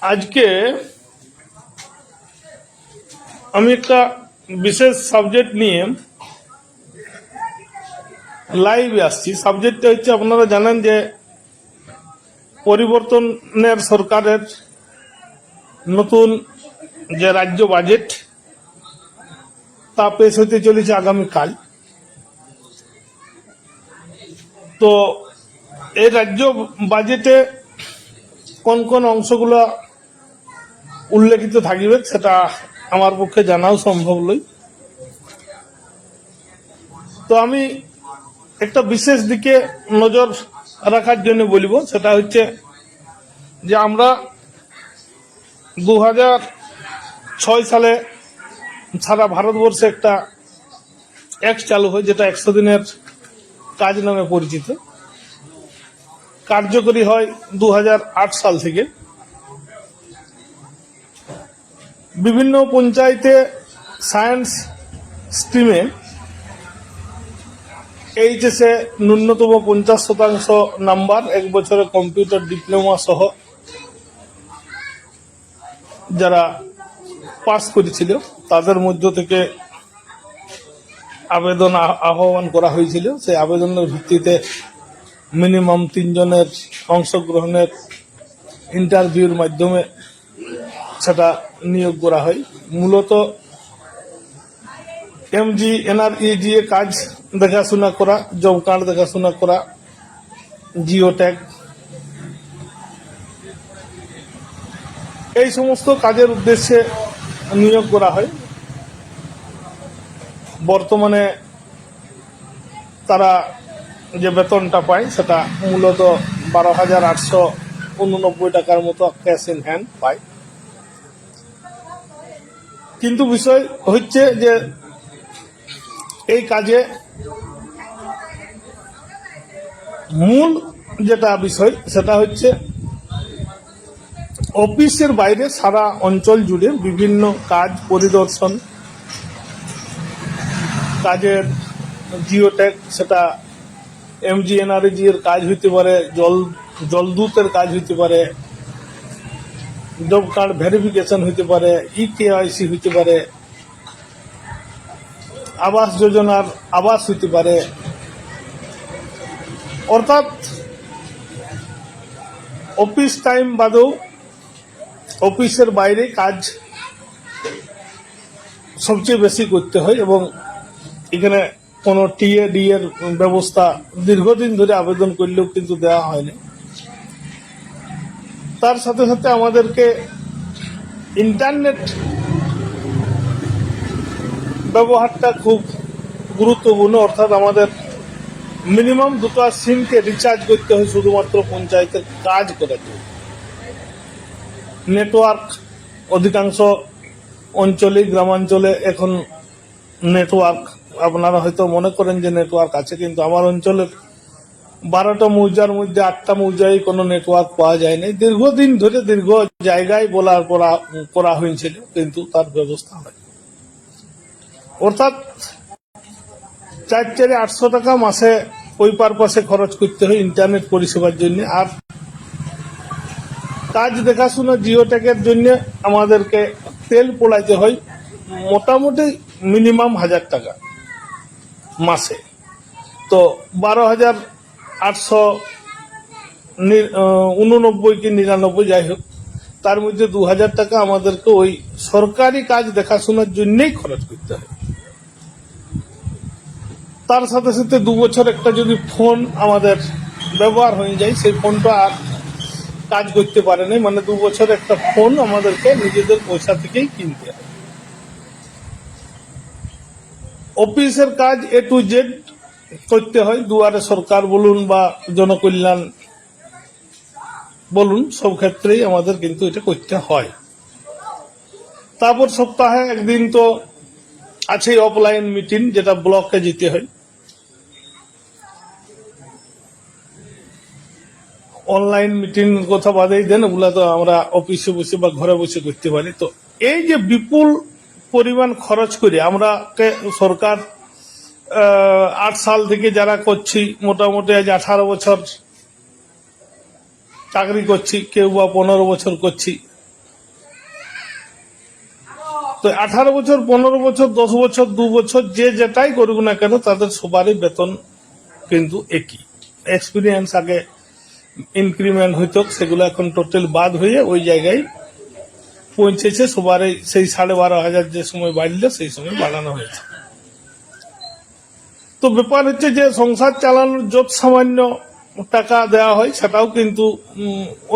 আজকে আমি একটা বিশেষ সাবজেক্ট নিয়ে লাইভে আসছি। সাবজেক্টটা হচ্ছে, আপনারা জানেন যে পরিবর্তনের সরকারের নতুন যে রাজ্য বাজেট তা পেশ হতে চলেছে আগামীকাল। তো এই রাজ্য বাজেটে কোন কোন অংশগুলো উল্লেখিত থাকবে সেটা আমার পক্ষে জানাও সম্ভব নয়। তো আমি একটা বিশেষ দিকে নজর রাখার জন্য বলবো, সেটা হচ্ছে যে আমরা 2006 সালে সারা ভারতবর্ষে একটা অ্যাক্ট চালু হয়, যেটা 100 দিনের কাজ নামে পরিচিত। কার্যকরী হয় 2008 সাল থেকে। বিভিন্ন পঞ্চায়েতে সায়েন্স স্ট্রিমে এইচএসে ন্যূনতম 50% নাম্বার, 1 বছরের কম্পিউটার ডিপ্লোমা সহ যারা পাস করেছিল তাদের মধ্য থেকে আবেদন আহ্বান করা হয়েছিল। সেই আবেদনের ভিত্তিতে মিনিমাম 3 জনের অংশগ্রহণের ইন্টারভিউর মাধ্যমে সেটা নিয়োগ করা হয়। মূলত এমজি এনআরইজি এ কাজ দেখাশোনা করা, জব কার্ড দেখাশোনা করা, জিও ট্যাগ, এই সমস্ত কাজের উদ্দেশ্যে নিয়োগ করা হয়। বর্তমানে তারা যে বেতনটা পায় সেটা মূলত 12,889 টাকার মতো ক্যাশ ইন হ্যান্ড পায়। কিন্তু বিষয় হচ্ছে যে এই কাজে মূল যেটা বিষয় সেটা হচ্ছে অফিসের বাইরে সারা অঞ্চল জুড়ে বিভিন্ন কাজ পরিদর্শন, কাজের জিওট্যাগ, সেটা এমজিএনআরজি এর কাজ হইতে পারে, জলদূতের কাজ হইতে পারে, জব কার্ড ভেরিফিকেশন হইতে পারে, ইকেআইসি হইতে পারে, আবাস যোজনার আবাস হইতে পারে। অর্থাৎ অফিস টাইম বাদেও অফিসের বাইরে কাজ সবচেয়ে বেশি করতে হয়, এবং এখানে কোনো টিএডি এর ব্যবস্থা দীর্ঘদিন ধরে আবেদন করলেও কিন্তু দেওয়া হয়নি। তার সাথে সাথে আমাদেরকে ইন্টারনেট ব্যবহারটা খুব গুরুত্বপূর্ণ। অর্থাৎ আমাদের মিনিমাম 2টা সিমকে রিচার্জ করতে হয় শুধুমাত্র পঞ্চায়েতের কাজ করার জন্য। নেটওয়ার্ক অধিকাংশ অঞ্চলে, গ্রামাঞ্চলে এখন নেটওয়ার্ক, আপনারা হয়তো মনে করেন যে নেটওয়ার্ক আছে, কিন্তু আমার অঞ্চলের 12টা মৌজার মধ্যে 8টা মৌজায় কোনো নেটওয়ার্ক পাওয়া যায় না। দীর্ঘদিন ধরে দীর্ঘ জায়গায় করা হয়েছিল, কিন্তু তার ব্যবস্থা হয়। অর্থাৎ 800 টাকা মাসে ওই পারপাসে খরচ করতে হয় ইন্টারনেট পরিষেবার জন্য। আর কাজ দেখাশোনা জিওটেকের জন্য আমাদেরকে তেল পোড়াইতে হয় মোটামুটি মিনিমাম 1000 টাকা মাসে। তো 12,889 কি 99, যাই হোক, তার মধ্যে 2000 টাকা আমাদেরকে ওই সরকারি কাজ দেখাশোনার জন্যই খরচ করতে হয়। তার সাথে সাথে 2 বছর একটা যদি ফোন আমাদের ব্যবহার হয়ে যায়, সেই ফোনটা আর কাজ করতে পারে না। মানে 2 বছর একটা ফোন আমাদেরকে নিজেদের পয়সা থেকেই কিনতে হয়। অফিসের কাজ এ টু জেড করতে হয়। দুয়ারে সরকার বলুন বা জনকল্যাণ বলুন, সব ক্ষেত্রেই আমাদের কিন্তু এটা করতে হয়। তারপর সপ্তাহে একদিন তো আছে অফলাইন মিটিং, যেটা ব্লকে যেতে হয়। অনলাইন মিটিং কথা বাদেই দেন, ওগুলা তো আমরা অফিসে বসে বা ঘরে বসে করতে পারি। তো এই যে বিপুল পরিমাণ খরচ করে আমরা সরকার 8 সাল থেকে যারা করছি, মোটামুটি আজ 18 বছর চাকরি করছি, কেউ বা 15 বছর করছি, তো 18 বছর, 15 বছর, 10 বছর, 2 বছর যে যেটাই করুক না কেন তাদের সবারই বেতন কিন্তু একই। এক্সপিরিয়েন্স আগে ইনক্রিমেন্ট হইতো, সেগুলো এখন টোটাল বাদ হয়ে ওই জায়গায় পৌঁছেছে। সবারই সেই 12,500 যে সময় বাড়লো সেই সময় বাড়ানো হয়েছে। তো ব্যাপার হচ্ছে যে সংসার চালানোর যত সামান্য টাকা দেওয়া হয় সেটাও কিন্তু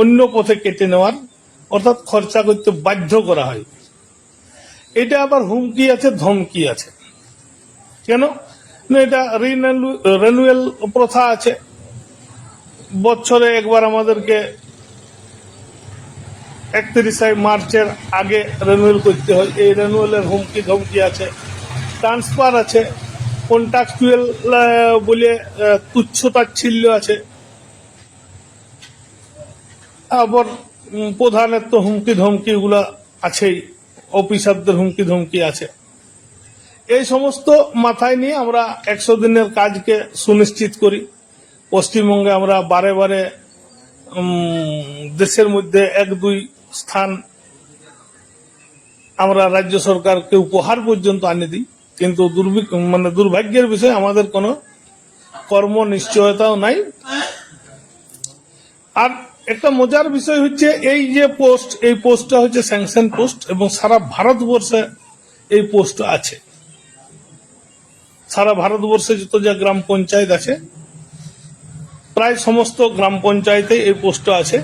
অন্য পথে কেটে নেওয়ার, অর্থাৎ খরচা করতে বাধ্য করা হয়। এটা আবার হুমকি আছে, ধমকি আছে। কেন না, এটা রিনিউয়াল প্রথা আছে। বছরে একবার আমাদেরকে 31 মার্চের আগে রিনিউয়াল করতে হয়। এই রিনিউয়ালের হুমকি ধমকি আছে। ট্রান্সফার আছে, কন্ট্রাকচুয়াল বলে তুচ্ছতাচ্ছিল্য আছে। আবার প্রধানের তো হুমকি ধমকি গুলা আছেই, অফিসারদের হুমকি ধমকি আছে। এই সমস্ত মাথায় নিয়ে আমরা 100 দিনের কাজকে সুনিশ্চিত করি। পশ্চিমবঙ্গে আমরা বারে বারে দেশের মধ্যে 1-2 স্থান আমরা রাজ্য সরকারকে উপহার পর্যন্ত আনে দিই, কিন্তু দুর্ভাগ্যের বিষয় আমাদের কোনো কর্ম নিশ্চয়তাও নাই। আর একটা মজার বিষয় হচ্ছে এই যে পোস্ট, এই পোস্টটা হচ্ছে স্যাংশন পোস্ট এবং সারা ভারতবর্ষে এই পোস্ট আছে। সারা ভারতবর্ষে যত যা গ্রাম পঞ্চায়েত আছে প্রায় সমস্ত গ্রাম পঞ্চায়েতে এই পোস্ট আছে।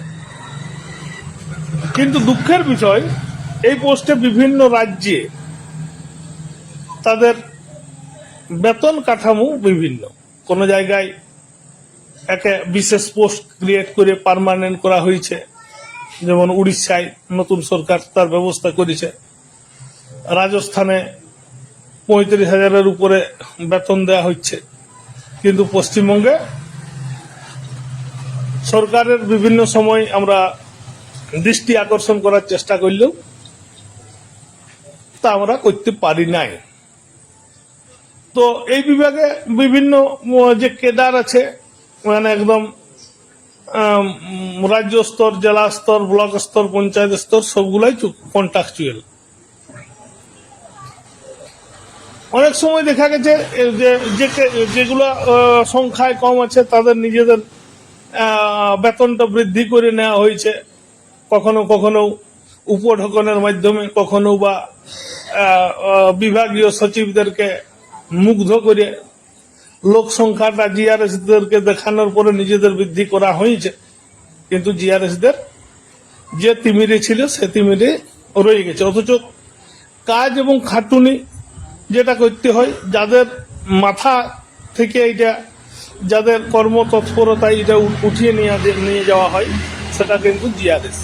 কিন্তু দুঃখের বিষয় এই পোস্টে বিভিন্ন রাজ্যে তাদের বেতন কাঠামো বিভিন্ন। কোন জায়গায় একে বিশেষ পোস্ট ক্রিয়েট করে পার্মানেন্ট করা হয়েছে, যেমন উড়িষ্যায় নতুন সরকার তার ব্যবস্থা করেছে। রাজস্থানে 35,000-এর উপরে বেতন দেওয়া হচ্ছে। কিন্তু পশ্চিমবঙ্গে সরকারের বিভিন্ন সময় আমরা দৃষ্টি আকর্ষণ করার চেষ্টা করলেও তা আমরা করতে পারি নাই। তো এই বিভাগে বিভিন্ন যে কেডার আছে, মানে একদম রাজ্য স্তর, জেলা স্তর, ব্লক স্তর, পঞ্চায়েত স্তর সবগুলাই কন্ট্রাকচুয়াল। অনেক সময় দেখা গেছে যেগুলো সংখ্যায় কম আছে তাদের নিজেদের বেতনটা বৃদ্ধি করে নেওয়া হয়েছে, কখনো কখনো উপঢকনের মাধ্যমে, কখনো বা বিভাগীয় সচিবদেরকে মুগ্ধ করে লোক সংখ্যাটা জিআরএসদেরকে দেখানোর পরে নিজেদের বৃদ্ধি করা হয়েছে। কিন্তু জিআরএসদের যে তিমিরে ছিল সে তিমিরে রয়ে গেছে। অথচ কাজ এবং খাটুনি যেটা করতে হয়, যাদের মাথা থেকে এটা, যাদের কর্মতৎপরতায় এটা উঠিয়ে নিয়ে যাওয়া হয়, সেটা কিন্তু জিআরএস।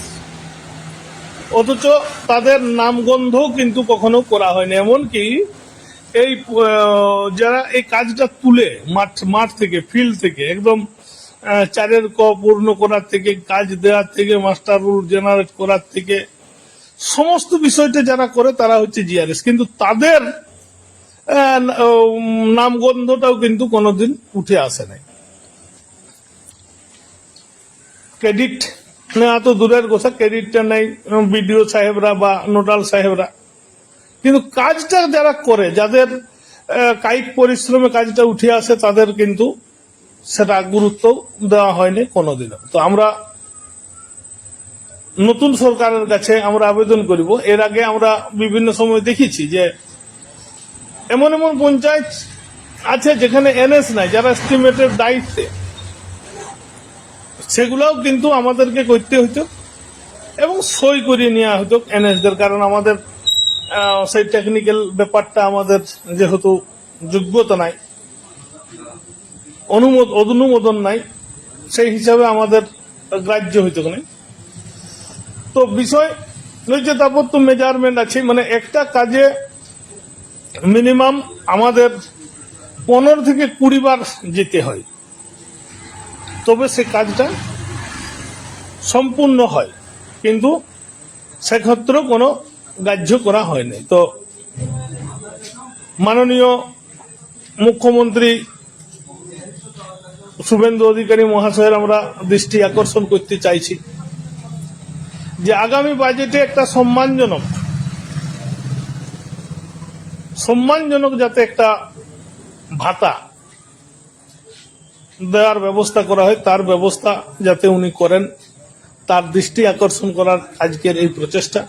অথচ তাদের নামগন্ধও কিন্তু কখনো করা হয়নি। এমনকি এই যারা এই কাজটা তুলে মাঠ থেকে, ফিল্ড থেকে, একদম 4 ক পূর্ণ করার থেকে, কাজ দেওয়ার থেকে, মাস্টার রুল জেনারেট করার থেকে, সমস্ত বিষয়টা যারা করে তারা হচ্ছে জিআরএস। কিন্তু তাদের নামগন্ধটাও কিন্তু কোনোদিন উঠে আসে নাই। ক্রেডিট নেওয়া তো দূরের কথা, ক্রেডিটটা নেই বিডিও সাহেবরা বা নোডাল সাহেবরা। কিন্তু কাজটা যারা করে, যাদের কায়িক পরিশ্রমে কাজটা উঠে আসে, তাদের কিন্তু সেটা গুরুত্ব দেওয়া হয়নি কোনোদিনও। তো আমরা নতুন সরকারের কাছে আমরা আবেদন করিব। এর আগে আমরা বিভিন্ন সময় দেখেছি যে এমন এমন পঞ্চায়েত আছে যেখানে এনএস নাই, যারা এস্টিমেটের দায়িত্বে, সেগুলোও কিন্তু আমাদেরকে করতে হইতো এবং সই করিয়ে নেওয়া হতো এনএসদের। কারণ আমাদের সেই টেকনিক্যাল ব্যাপারটা আমাদের যেহেতু যোগ্যতা নাই, অনুমোদন নাই, সেই হিসাবে আমাদের গ্রাহ্য হইতো না। তো বিষয় হচ্ছে তারপর তো মেজারমেন্ট আছে, মানে একটা কাজে মিনিমাম আমাদের 15 থেকে 20 বার যেতে হয়, তবে সে কাজটা সম্পূর্ণ হয়। কিন্তু সেক্ষেত্রেও কোনো গ্রাহ্য করা হয়নি। তো মাননীয় মুখ্যমন্ত্রী শুভেন্দু অধিকারী মহাশয়ের আমরা দৃষ্টি আকর্ষণ করতে চাইছি যে আগামী বাজেটে একটা সম্মানজনক সম্মানজনক যাতে একটা ভাতা দেওয়ার ব্যবস্থা করা হয়, তার ব্যবস্থা যাতে উনি করেন, তার দৃষ্টি আকর্ষণ করার আজকের এই প্রচেষ্টা।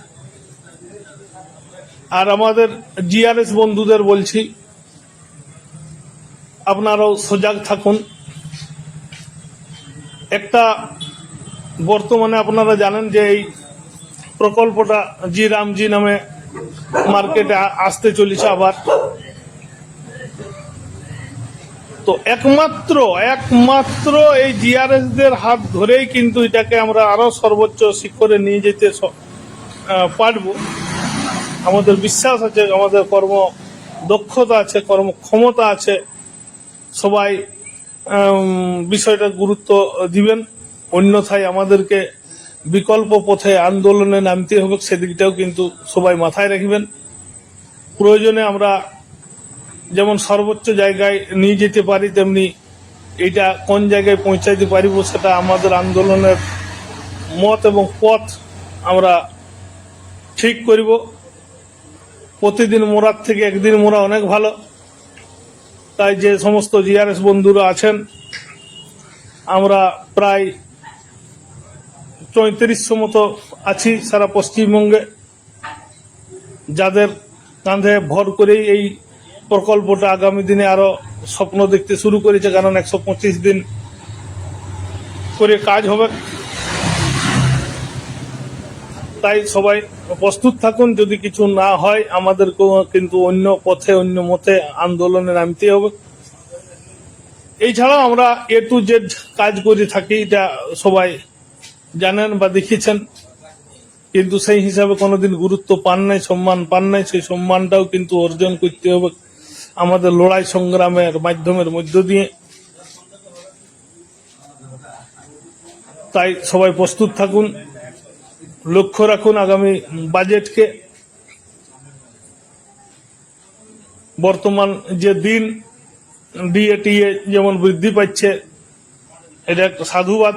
আর আমাদের জিআরএস বন্ধুদের বলছি, আপনারাও সজাগ থাকুন। একটা বর্তমানে আপনারা জানেন যে এই প্রকল্পটা জি রামজি নামে মার্কেটে আসতে চলেছে আবার। তো একমাত্র এই জিআরএস দের হাত ধরেই কিন্তু এটাকে আমরা আরো সর্বোচ্চ শিখরে নিয়ে যেতে পারবো। আমাদের বিশ্বাস আছে, আমাদের কর্ম দক্ষতা আছে, কর্মক্ষমতা আছে, সবাই বিষয়টা গুরুত্ব দিবেন। অন্যথায় আমাদেরকে বিকল্প পথে আন্দোলনে নামতে হবে, সেদিকটাও কিন্তু সবাই মাথায় রাখবেন। প্রয়োজনে আমরা যেমন সর্বোচ্চ জায়গায় নিয়ে যেতে পারি, তেমনি এটা কোন জায়গায় পৌঁছাইতে পারিব সেটা আমাদের আন্দোলনের মত এবং পথ আমরা ঠিক করব। প্রতিদিন মোরার থেকে একদিন মোরা অনেক ভালো। তাই যে সমস্ত জিআরএস বন্ধুরা আছেন, আমরা প্রায় ৩৫০০ মতো আছি সারা পশ্চিমবঙ্গে, যাদের কাঁধে ভর করেই এই প্রকল্পটা আগামী দিনে আরো স্বপ্ন দেখতে শুরু করেছে। কারণ ১২৫ দিন করে কাজ হবে। তাই সবাই প্রস্তুত থাকুন। যদি কিছু না হয় আমাদেরকেও কিন্তু অন্য পথে অন্য মতে আন্দোলনে নামতে হবে। এছাড়াও আমরা A to Z কাজ করে থাকি, এটা সবাই জানেন বা দেখেছেন, কিন্তু সেই হিসাবে কোনোদিন গুরুত্ব পান নাই, সম্মান পান নাই। সেই সম্মানটাও কিন্তু অর্জন করতে হবে আমাদের লড়াই সংগ্রামের মাধ্যমের মধ্য দিয়ে। তাই সবাই প্রস্তুত থাকুন, লক্ষ্য রাখুন আগামী বাজেটকে। বর্তমান যে দিন ডিএটিএ যেমন বৃদ্ধি পাচ্ছে, এটা একটা সাধুবাদ।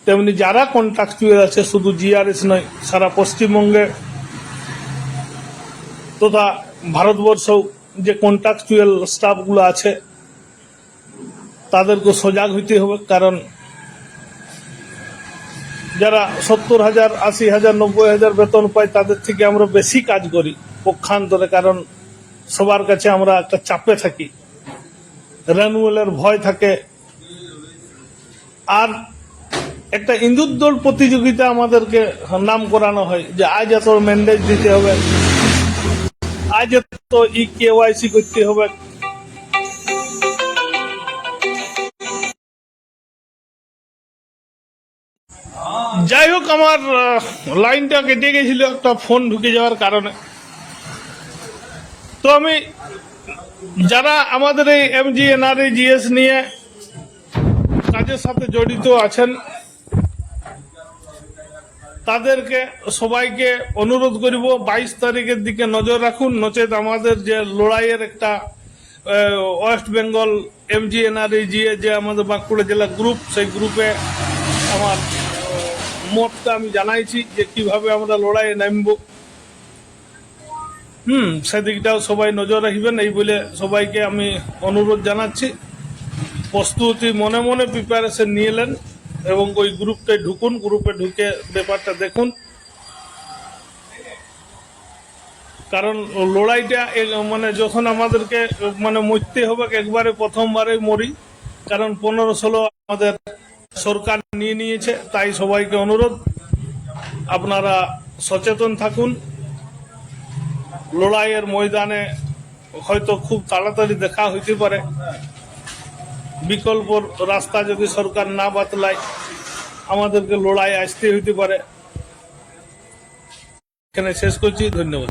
তেমনি যারা কন্ট্রাকচুয়াল আছে, শুধু জিআরএস নয়, সারা পশ্চিমবঙ্গে তথা ভারতবর্ষেও যে কন্ট্রাকচুয়াল স্টাফগুলো আছে তাদেরকে সজাগ হইতে হবে। কারণ যারা ৭০,০০০, ৮০,০০০, ৯০,০০০ বেতন পায়, তাদের থেকে আমরা বেশি কাজ করি পক্ষান্তরে। কারণ সবার কাছে আমরা একটা চাপে থাকি, রেনুয়ালের ভয় থাকে। আর একটা ইন্দুর দৌড় প্রতিযোগিতা আমাদেরকে নাম করানো হয় যে আজ এত ম্যান্ডেজ দিতে হবে, আজ এত KYC করতে হবে। যাই হোক, আমার লাইনটা কেটে গেছিল একটা ফোন ঢুকে যাওয়ার কারণে। তো আমি যারা আমাদের এই MGNREGS নিয়ে কাজের সাথে জড়িত আছেন, তাদেরকে সবাইকে অনুরোধ করব 22 তারিখের দিকে নজর রাখুন। নচেত আমাদের যে লড়াইয়ের একটা ওয়েস্ট বেঙ্গল MGNREGS যে আমাদের বাঁকুড়া জেলা গ্রুপ, সেই গ্রুপে আমার মতটা আমি জানাইছি যে কিভাবে আমরা লড়াইয়ে নামব। সেদিকটাও সবাই নজর রাখবেন এই বলে সবাইকে আমি অনুরোধ জানাচ্ছি। প্রস্তুতি মনে মনে প্রিপারেশন নিয়ে নেন এবং ওই গ্রুপটায় ঢুকুন। গ্রুপে ঢুকে ব্যাপারটা দেখুন। কারণ লড়াইটা মানে যখন আমাদেরকে মানে মরতে হবে, একবারে প্রথমবারে মরি। কারণ 15-16 আমাদের সরকার নিয়ে নিয়েছে। তাই সবাইকে অনুরোধ, আপনারা সচেতন থাকুন। লড়াইয়ের ময়দানে হয়তো খুব তাড়াতাড়ি দেখা হইতে পারে। বিকল্প রাস্তা যদি সরকার না বাতলায়, আমাদেরকে লড়াই আসতে হইতে পারে। এখানে শেষ করছি, ধন্যবাদ।